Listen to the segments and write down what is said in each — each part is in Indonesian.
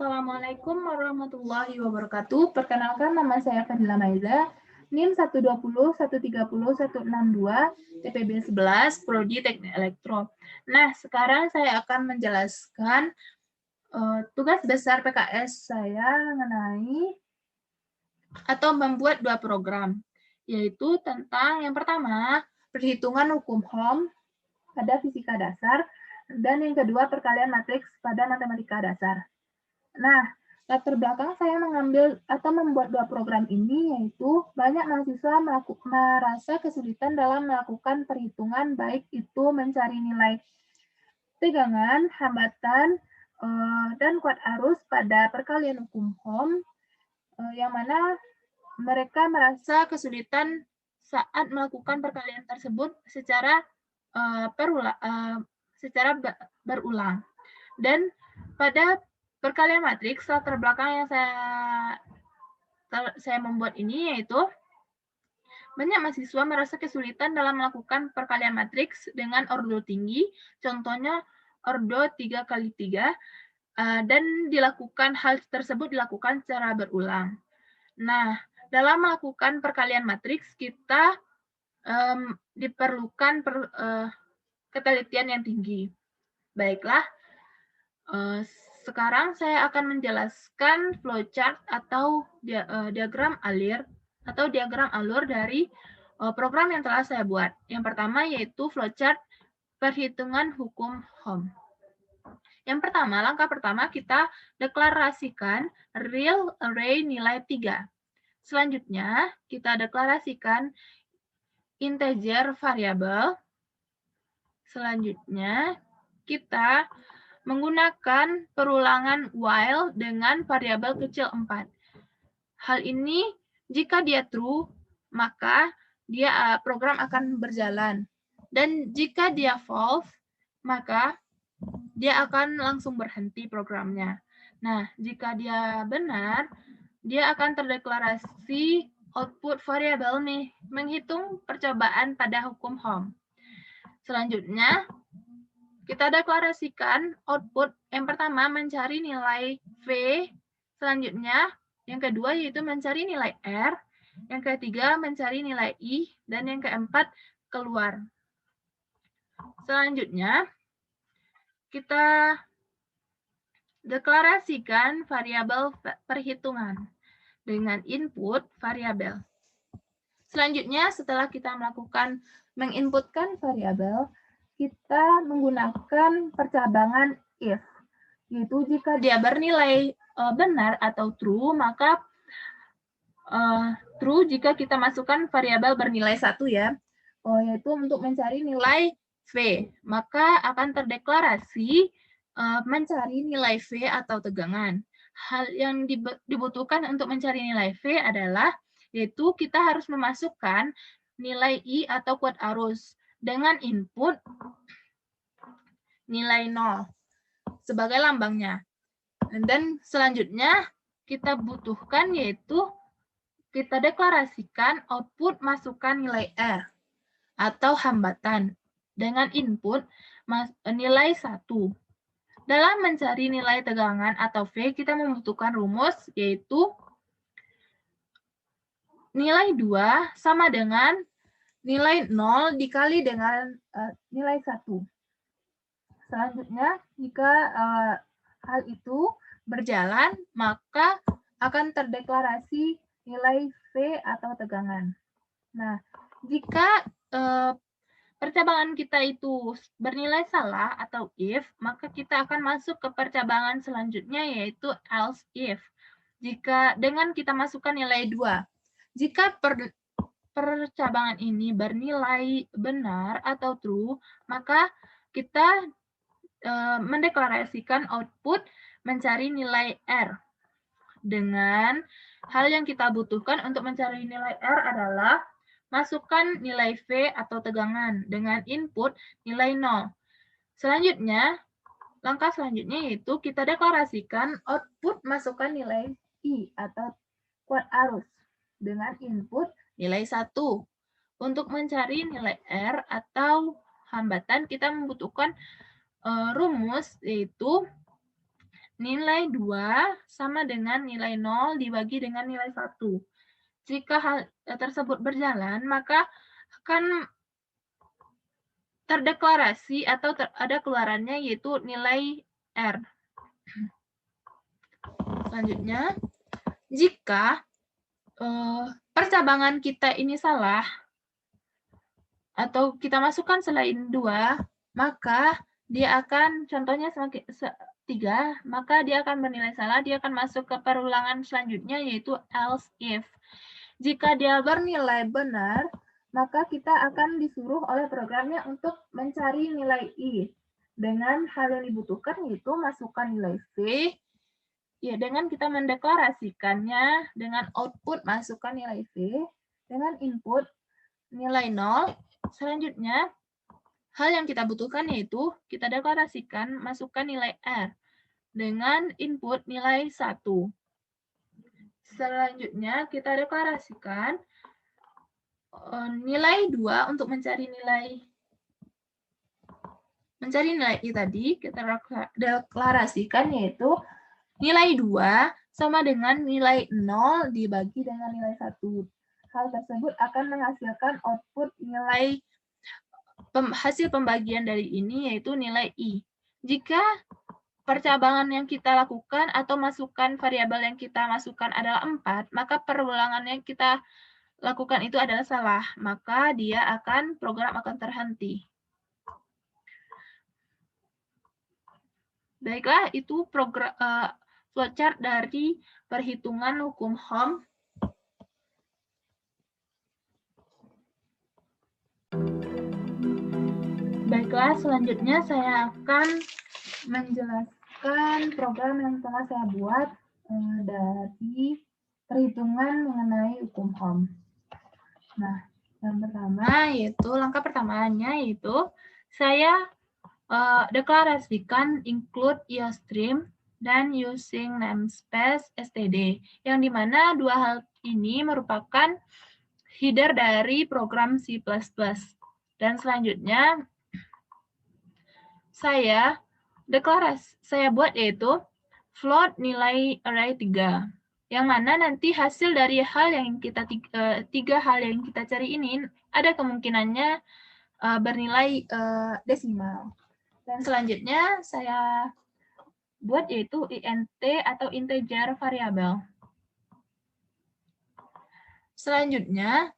Assalamualaikum warahmatullahi wabarakatuh. Perkenalkan, nama saya Fadila Maiza, NIM 120 130 162, TPB 11, Prodi Teknik Elektro. Nah, sekarang saya akan menjelaskan tugas besar PKS saya mengenai atau membuat dua program, yaitu tentang yang pertama, perhitungan hukum Ohm pada fisika dasar, dan yang kedua, perkalian matriks pada matematika dasar. Nah, latar belakang saya mengambil atau membuat dua program ini yaitu banyak mahasiswa merasa kesulitan dalam melakukan perhitungan, baik itu mencari nilai tegangan, hambatan, dan kuat arus pada perkalian hukum Ohm, yang mana mereka merasa kesulitan saat melakukan perkalian tersebut secara berulang. Dan pada perkalian matriks, latar belakang yang saya membuat ini yaitu banyak mahasiswa merasa kesulitan dalam melakukan perkalian matriks dengan ordo tinggi, contohnya ordo 3x3, dan hal tersebut dilakukan secara berulang. Nah, dalam melakukan perkalian matriks, kita diperlukan ketelitian yang tinggi. Baiklah, sekarang saya akan menjelaskan flowchart atau diagram alur dari program yang telah saya buat. Yang pertama yaitu flowchart perhitungan hukum Ohm. Yang pertama, langkah pertama kita deklarasikan real array nilai 3. Selanjutnya, kita deklarasikan integer variabel. Selanjutnya, kita menggunakan perulangan while dengan variabel kecil 4. Hal ini, jika dia true, maka program akan berjalan. Dan jika dia false, maka dia akan langsung berhenti programnya. Nah, jika dia benar, dia akan terdeklarasi output variabel nih, menghitung percobaan pada hukum Ohm. Selanjutnya, kita deklarasikan output yang pertama mencari nilai V, selanjutnya yang kedua yaitu mencari nilai R, yang ketiga mencari nilai I, dan yang keempat keluar. Selanjutnya, kita deklarasikan variabel perhitungan dengan input variabel. Selanjutnya, setelah kita menginputkan variabel, kita menggunakan percabangan if, yaitu jika dia bernilai benar atau true, maka true jika kita masukkan variabel bernilai 1 ya, yaitu untuk mencari nilai V, maka akan terdeklarasi mencari nilai V atau tegangan. Hal yang dibutuhkan untuk mencari nilai V adalah, yaitu kita harus memasukkan nilai I atau kuat arus dengan input nilai 0 sebagai lambangnya. Dan selanjutnya kita butuhkan yaitu kita deklarasikan output masukkan nilai R atau hambatan dengan input nilai 1. Dalam mencari nilai tegangan atau V, kita membutuhkan rumus yaitu nilai 2 sama dengan nilai 0 dikali dengan nilai 1. Selanjutnya, jika hal itu berjalan, maka akan terdeklarasi nilai V atau tegangan. Nah, jika percabangan kita itu bernilai salah atau if, maka kita akan masuk ke percabangan selanjutnya yaitu else if. Jika dengan kita masukkan nilai 2. Jika percabangan ini bernilai benar atau true, maka kita mendeklarasikan output mencari nilai R. Dengan hal yang kita butuhkan untuk mencari nilai R adalah masukkan nilai V atau tegangan dengan input nilai 0. Selanjutnya, langkah selanjutnya yaitu kita deklarasikan output masukkan nilai I atau kuat arus dengan input nilai 1. Untuk mencari nilai R atau hambatan, kita membutuhkan rumus yaitu nilai 2 sama dengan nilai 0 dibagi dengan nilai 1. Jika hal tersebut berjalan, maka akan terdeklarasi atau ada keluarannya yaitu nilai R. Selanjutnya, jika percabangan kita ini salah, atau kita masukkan selain 2, maka dia akan, contohnya 3, maka dia akan bernilai salah, dia akan masuk ke perulangan selanjutnya yaitu else if. Jika dia bernilai benar, maka kita akan disuruh oleh programnya untuk mencari nilai I. Dengan hal yang dibutuhkan yaitu masukkan nilai V, ya dengan kita mendeklarasikannya dengan output masukkan nilai V, dengan input nilai 0, selanjutnya hal yang kita butuhkan yaitu kita deklarasikan masukkan nilai R dengan input nilai 1. Selanjutnya kita deklarasikan nilai 2 untuk mencari nilai I tadi, kita deklarasikan yaitu nilai 2 sama dengan nilai 0 dibagi dengan nilai 1. Hal tersebut akan menghasilkan output nilai hasil pembagian dari ini yaitu nilai I. Jika percabangan yang kita lakukan atau masukkan variabel yang kita masukkan adalah 4, maka perulangan yang kita lakukan itu adalah salah, maka program akan terhenti. Baiklah, itu flowchart dari perhitungan hukum Ohm. Baiklah, selanjutnya saya akan menjelaskan program yang telah saya buat dari perhitungan mengenai hukum Ohm. Nah, yang pertama yaitu langkah pertamanya yaitu saya deklarasikan include IOStream dan using namespace std, yang dimana dua hal ini merupakan header dari program C++. Dan selanjutnya saya buat yaitu float nilai array 3, yang mana nanti hasil dari tiga hal yang kita cari ini ada kemungkinannya bernilai desimal. Dan selanjutnya saya buat yaitu int atau integer variabel. Selanjutnya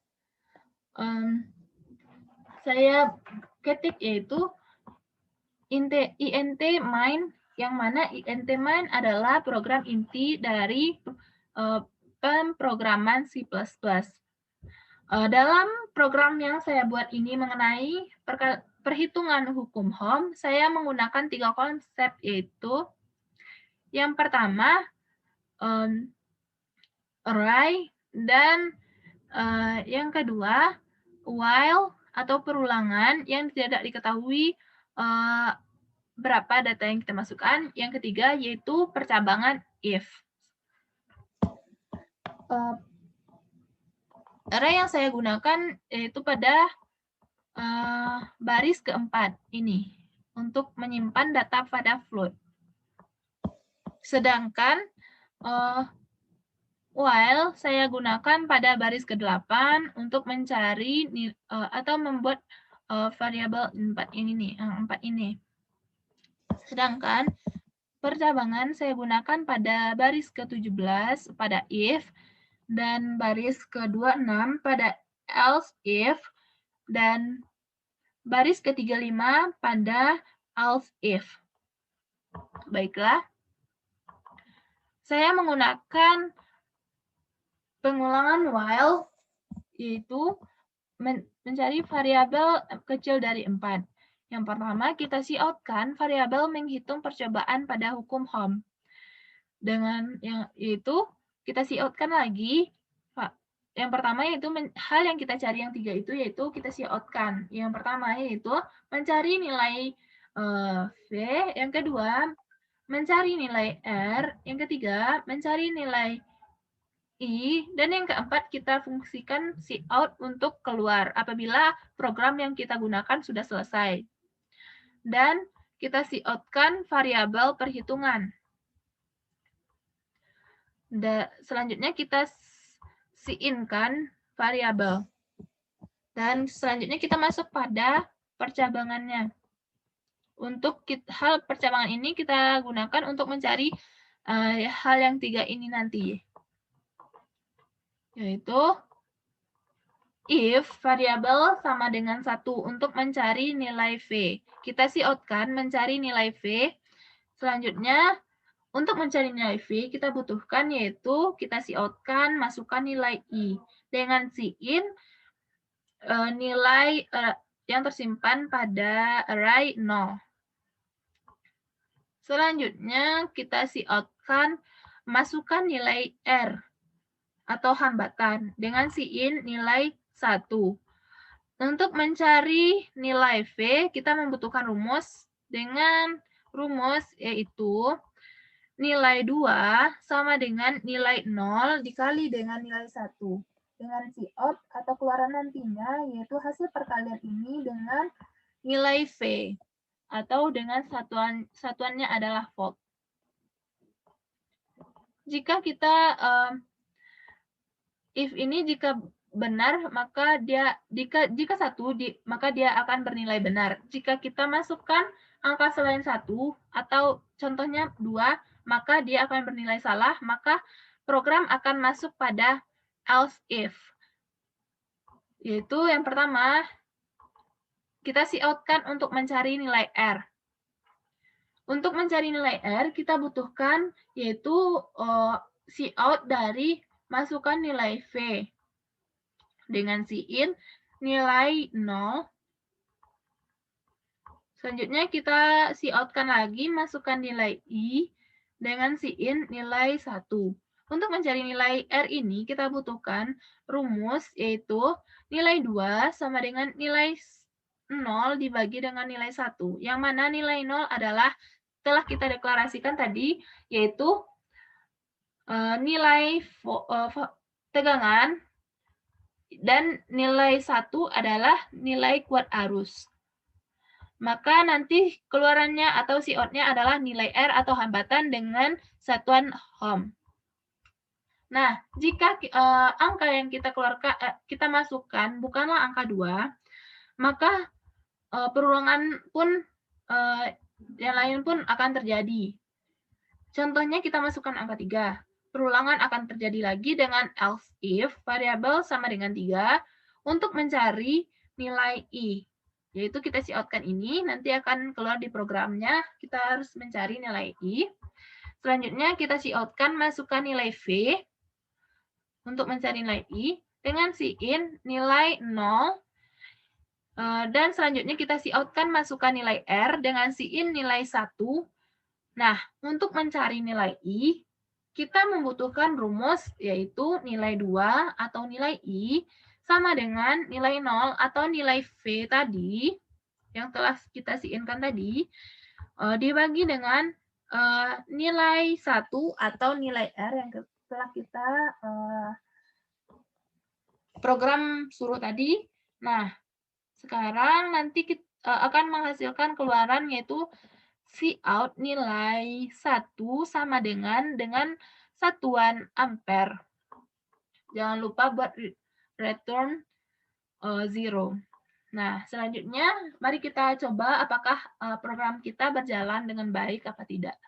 saya ketik yaitu int main, yang mana int main adalah program inti dari pemrograman C++. Dalam program yang saya buat ini mengenai perhitungan hukum Ohm, saya menggunakan 3 konsep, yaitu yang pertama array, dan yang kedua while atau perulangan yang tidak diketahui berapa data yang kita masukkan. Yang ketiga yaitu percabangan if. Array yang saya gunakan yaitu pada baris keempat ini untuk menyimpan data pada float. Sedangkan while saya gunakan pada baris ke-8 untuk mencari atau membuat variabel 4 ini. Sedangkan percabangan saya gunakan pada baris ke-17 pada if, dan baris ke-26 pada else if, dan baris ke-35 pada else if. Baiklah, saya menggunakan pengulangan while, yaitu mencari variabel kecil dari 4. Yang pertama, kita cout-kan variabel menghitung percobaan pada hukum Ohm. Dengan yaitu kita cout-kan lagi. Yang pertama yaitu hal yang kita cari yang 3 itu yaitu kita cout-kan. Yang pertama yaitu mencari nilai V, yang kedua mencari nilai R, yang ketiga mencari nilai I, dan yang keempat kita fungsikan cout untuk keluar apabila program yang kita gunakan sudah selesai. Dan kita cout-kan variabel perhitungan. Selanjutnya kita siin-kan variabel. Dan selanjutnya kita masuk pada percabangannya. Untuk hal percabangan ini kita gunakan untuk mencari hal yang 3 ini nanti. Yaitu if variabel sama dengan 1 untuk mencari nilai V. Kita out-kan mencari nilai V. Selanjutnya, untuk mencari nilai V, kita butuhkan yaitu kita out-kan masukkan nilai I. Dengan in nilai yang tersimpan pada array 0. Selanjutnya, kita out-kan masukkan nilai R atau hambatan dengan in nilai 1. Untuk mencari nilai V, kita membutuhkan rumus dengan rumus yaitu nilai 2 sama dengan nilai 0 dikali dengan nilai 1. Dengan out atau keluaran nantinya, yaitu hasil perkalian ini dengan nilai V. Atau dengan satuannya adalah volt. Jika kita if ini jika benar, maka jika 1 maka dia akan bernilai benar. Jika kita masukkan angka selain 1 atau contohnya 2, maka dia akan bernilai salah, maka program akan masuk pada else if. Yaitu yang pertama, kita out-kan untuk mencari nilai R. Untuk mencari nilai R, kita butuhkan yaitu out dari masukkan nilai V. Dengan in nilai 0. Selanjutnya kita out-kan lagi masukkan nilai I dengan in nilai 1. Untuk mencari nilai R ini, kita butuhkan rumus yaitu nilai 2 sama dengan nilai 0 dibagi dengan nilai 1. Yang mana nilai 0 adalah telah kita deklarasikan tadi, yaitu nilai tegangan, dan nilai 1 adalah nilai kuat arus. Maka nanti keluarannya atau out-nya adalah nilai R atau hambatan dengan satuan Ohm. Nah, jika angka yang kita keluarkan kita masukkan bukanlah angka 2, maka perulangan pun yang lain pun akan terjadi. Contohnya kita masukkan angka 3. Perulangan akan terjadi lagi dengan else if variabel sama dengan 3 untuk mencari nilai I. Yaitu kita out-kan ini, nanti akan keluar di programnya, kita harus mencari nilai I. Selanjutnya kita out-kan masukkan nilai V untuk mencari nilai I dengan in nilai 0. Dan selanjutnya kita out-kan masukkan nilai R dengan in nilai 1. Nah, untuk mencari nilai I, kita membutuhkan rumus yaitu nilai 2 atau nilai I sama dengan nilai 0 atau nilai V tadi, yang telah kita in-kan tadi, dibagi dengan nilai 1 atau nilai R yang telah kita program suruh tadi. Nah, sekarang nanti kita akan menghasilkan keluaran yaitu out nilai 1 sama dengan satuan ampere. Jangan lupa buat return 0. Nah, selanjutnya mari kita coba apakah program kita berjalan dengan baik apa tidak.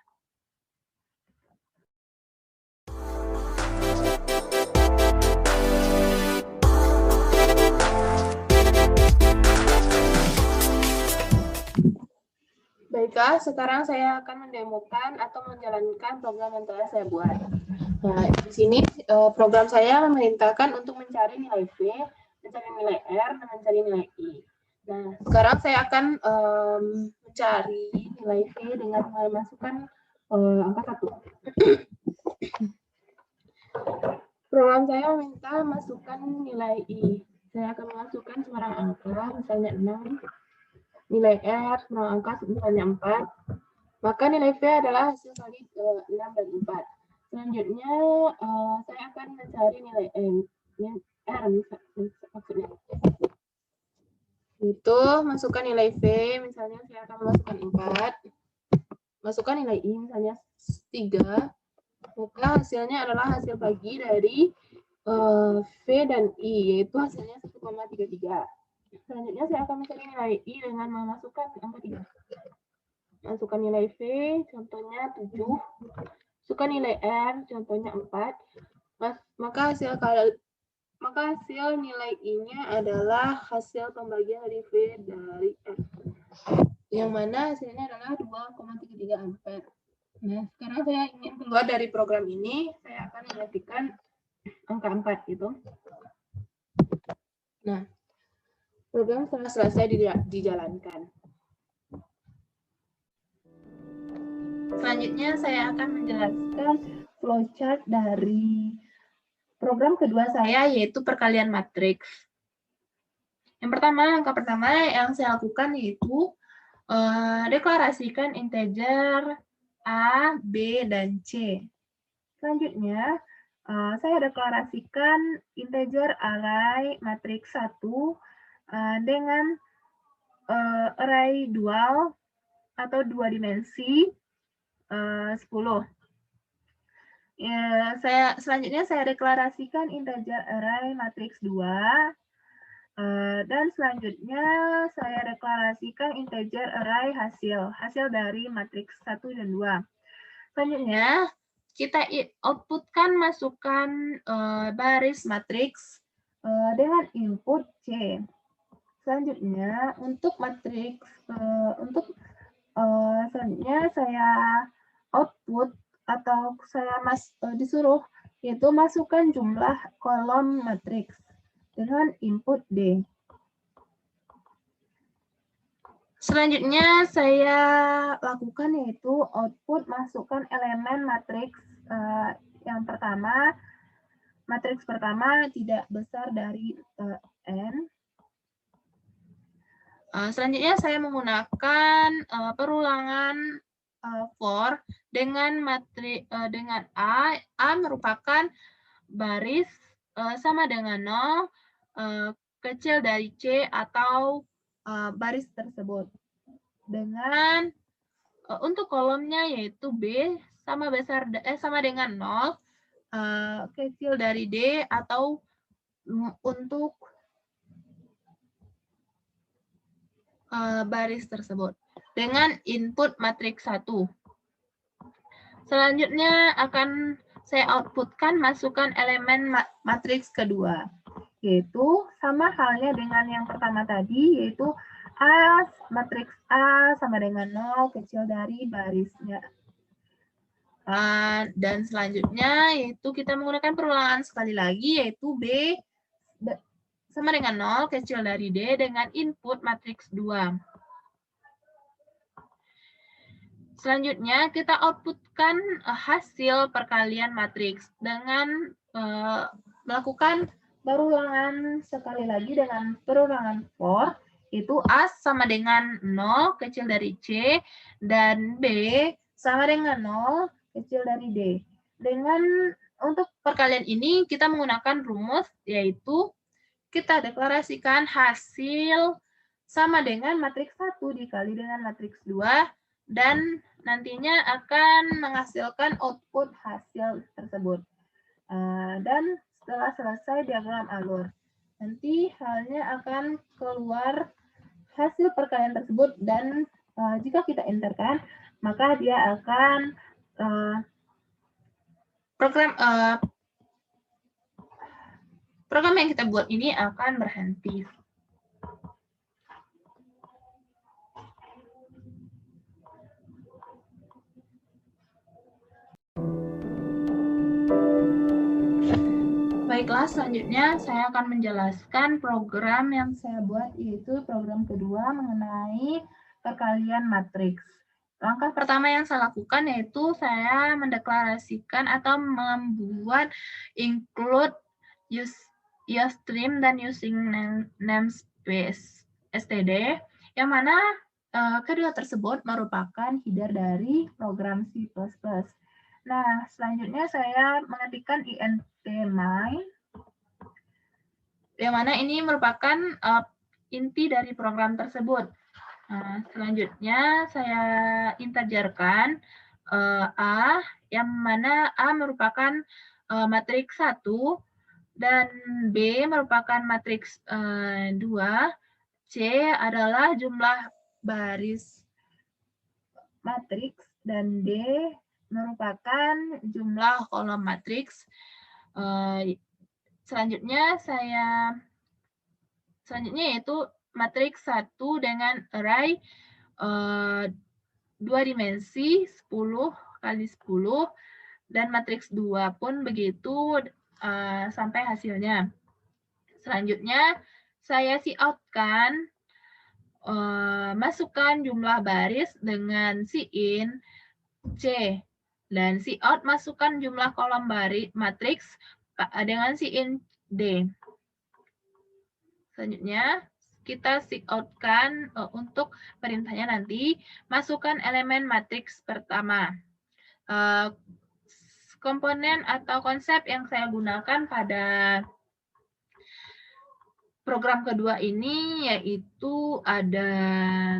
Baiklah, sekarang saya akan mendemokan atau menjalankan program yang telah saya buat. Nah, di sini program saya memerintahkan untuk mencari nilai V, mencari nilai R, dan mencari nilai I. Nah, sekarang saya akan mencari nilai V dengan memasukkan angka 1. Program saya meminta masukkan nilai I. Saya akan memasukkan sembarang angka, misalnya 6. Nilai R sembarang angka misalnya 4. Maka nilai V adalah hasil kali 6 dan 4. Selanjutnya, saya akan mencari nilai R maksudnya. Itu masukkan nilai V, misalnya saya akan masukkan 4. Masukkan nilai I, misalnya 3. Maka hasilnya adalah hasil bagi dari V dan I, yaitu hasilnya 1,33. Selanjutnya saya akan mencari nilai I dengan memasukkan angka 3. Masukkan nilai V, contohnya 7. Masukkan nilai R, contohnya 4. Maka hasil nilai I-nya adalah hasil pembagian dari V dari R. Yang mana hasilnya adalah 2,33 ampere. Nah, sekarang saya ingin keluar dari program ini, saya akan mengetikkan angka 4 gitu. Nah, program telah selesai dijalankan. Selanjutnya saya akan menjelaskan flowchart dari program kedua saya, yaitu perkalian matriks. Yang pertama, langkah pertama yang saya lakukan yaitu deklarasikan integer A, B, dan C. Selanjutnya, saya deklarasikan integer array matriks 1 dengan array dual atau 2 dimensi 10. Ya, selanjutnya saya deklarasikan integer array matriks 2. Dan selanjutnya saya deklarasikan integer array hasil dari matriks 1 dan 2. Selanjutnya, kita outputkan masukkan baris matriks dengan input C. Selanjutnya, untuk matriks, selanjutnya saya output atau saya disuruh yaitu masukkan jumlah kolom matriks dengan input D. Selanjutnya saya lakukan yaitu output masukkan elemen matriks yang pertama. Matriks pertama tidak besar dari N. Selanjutnya saya menggunakan perulangan for dengan dengan A merupakan baris sama dengan 0 kecil dari C atau baris tersebut. Dengan untuk kolomnya yaitu B sama dengan 0 kecil dari D atau untuk baris tersebut dengan input matriks 1. Selanjutnya akan saya outputkan masukkan elemen matriks kedua, yaitu sama halnya dengan yang pertama tadi, yaitu matriks A sama dengan 0 kecil dari barisnya. Dan selanjutnya yaitu kita menggunakan perulangan sekali lagi, yaitu B sama dengan 0 kecil dari D dengan input matriks 2. Selanjutnya kita outputkan hasil perkalian matriks dengan melakukan perulangan sekali lagi dengan perulangan for, itu A sama dengan 0 kecil dari C dan B sama dengan 0 kecil dari D. Untuk perkalian ini kita menggunakan rumus, yaitu kita deklarasikan hasil sama dengan matriks 1 dikali dengan matriks 2 dan nantinya akan menghasilkan output hasil tersebut. Dan setelah selesai diagram alur, nanti halnya akan keluar hasil perkalian tersebut dan jika kita enterkan, maka dia akan program yang kita buat ini akan berhenti. Baiklah, selanjutnya saya akan menjelaskan program yang saya buat, yaitu program kedua mengenai perkalian matriks. Langkah pertama yang saya lakukan yaitu saya mendeklarasikan atau membuat include usestream dan using namespace std, yang mana kedua tersebut merupakan header dari program C++. Nah, selanjutnya saya mengetikkan int main, yang mana ini merupakan inti dari program tersebut. Selanjutnya saya integerkan A, yang mana A merupakan matriks 1 dan B merupakan matriks 2, C adalah jumlah baris matriks, dan D merupakan jumlah kolom matriks. Selanjutnya yaitu matriks 1 dengan array 2 dimensi 10 kali 10, dan matriks 2 pun begitu sampai hasilnya. Selanjutnya saya out-kan, masukkan jumlah baris dengan in C, dan out masukkan jumlah kolom baris matriks dengan in D. Selanjutnya kita out-kan untuk perintahnya nanti, masukkan elemen matriks pertama. Komponen atau konsep yang saya gunakan pada program kedua ini yaitu ada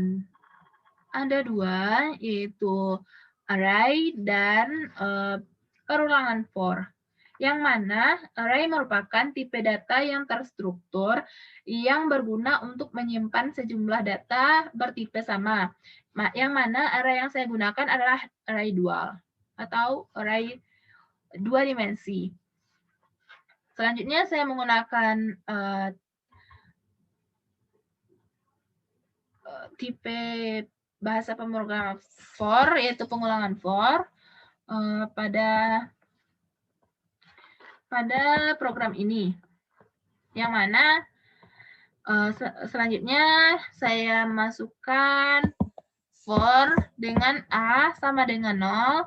2, yaitu array dan perulangan for. Yang mana array merupakan tipe data yang terstruktur yang berguna untuk menyimpan sejumlah data bertipe sama. Yang mana array yang saya gunakan adalah array dual atau array 2 dimensi. Selanjutnya saya menggunakan tipe bahasa pemrograman for, yaitu pengulangan for pada program ini. Yang mana selanjutnya saya masukkan for dengan A sama dengan 0,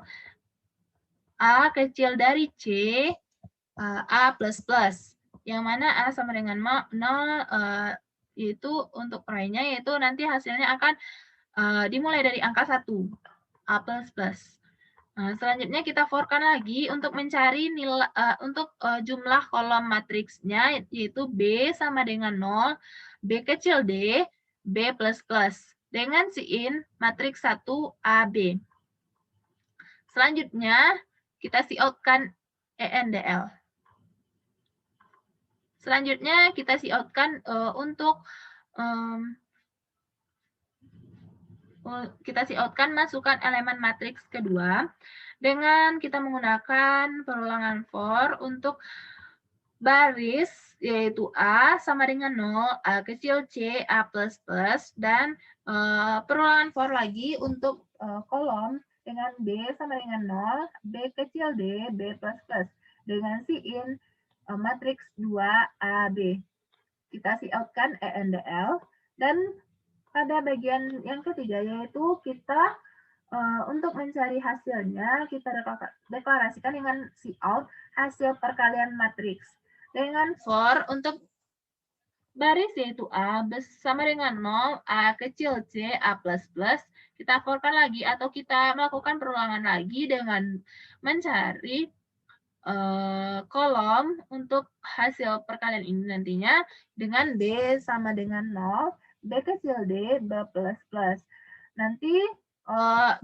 A kecil dari C, A++. Yang mana A sama dengan 0, yaitu untuk array-nya, yaitu nanti hasilnya akan dimulai dari angka 1, A++. Selanjutnya kita for-kan lagi untuk mencari nilai jumlah kolom matriksnya, yaitu B sama dengan 0, B kecil D, B++, dengan in matriks 1 AB. Selanjutnya kita out-kan ENDL. Selanjutnya kita out-kan untuk masukkan elemen matriks kedua dengan kita menggunakan perulangan for untuk baris, yaitu A sama dengan 0, A kecil C, A++, dan perulangan for lagi untuk kolom dengan B sama dengan 0, B kecil D, B++, dengan in matriks 2 AB. Kita out-kan ENDL, dan pada bagian yang ketiga yaitu kita untuk mencari hasilnya kita deklarasikan dengan out hasil perkalian matriks dengan for untuk baris, yaitu A sama dengan 0, A kecil C, A++. Kita for-kan lagi atau kita melakukan perulangan lagi dengan mencari kolom untuk hasil perkalian ini nantinya dengan B sama dengan 0, B kecil D, B++. Nanti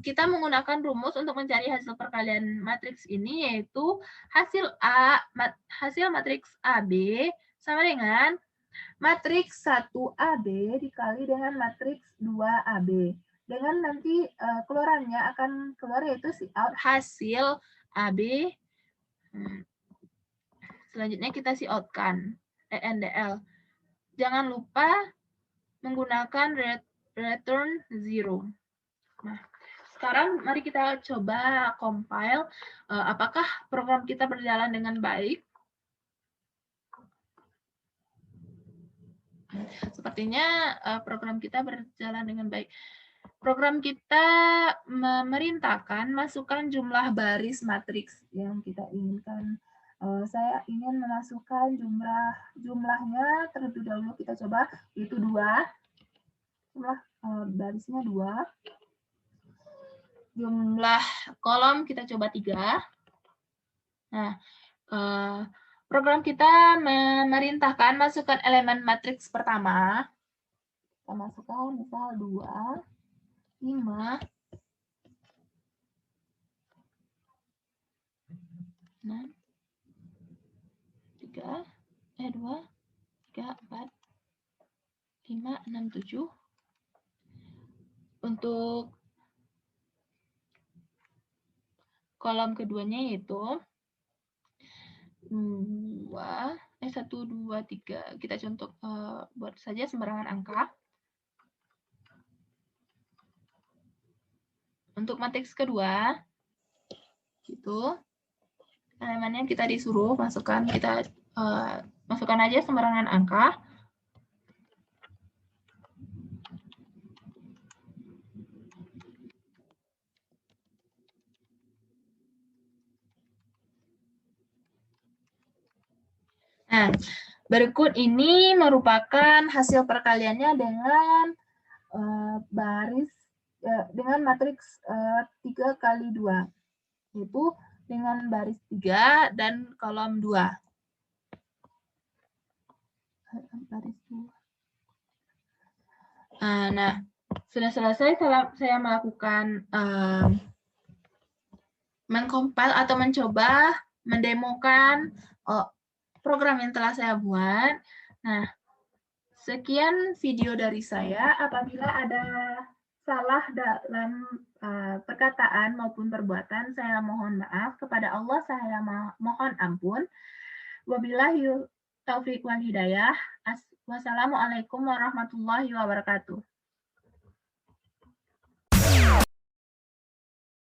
kita menggunakan rumus untuk mencari hasil perkalian matriks ini, yaitu hasil matriks AB sama dengan matriks 1AB dikali dengan matriks 2AB. Dengan nanti keluarannya akan keluar yaitu out hasil AB. Selanjutnya kita out-kan ENDL. Jangan lupa menggunakan return 0. Nah, sekarang mari kita coba compile apakah program kita berjalan dengan baik. Sepertinya program kita berjalan dengan baik. Program kita memerintahkan masukkan jumlah baris matriks yang kita inginkan. Saya ingin memasukkan jumlahnya terlebih dahulu, kita coba, yaitu 2. Jumlah barisnya 2. Jumlah kolom kita coba 3. Nah, program kita memerintahkan masukkan elemen matriks pertama. Kita masukkan misal 2, 5, 6, 3, 2, 3, 4, 5, 6, 7. Untuk kolom keduanya yaitu 1, 2, 3. Kita contoh buat saja sembarangan angka. Untuk matriks kedua, gitu. Elemennya kita disuruh masukkan, kita masukkan aja sembarangan angka. Nah, berikut ini merupakan hasil perkaliannya dengan dengan matriks 3 kali 2, yaitu dengan baris 3 dan kolom 2. Baris 2. Nah, sudah selesai saya melakukan mengcompile atau mencoba mendemokan program yang telah saya buat. Nah, sekian video dari saya. Apabila ada salah dalam perkataan maupun perbuatan, saya mohon maaf. Kepada Allah saya mohon ampun. Wabillahi taufiq wal hidayah. Wassalamualaikum warahmatullahi wabarakatuh.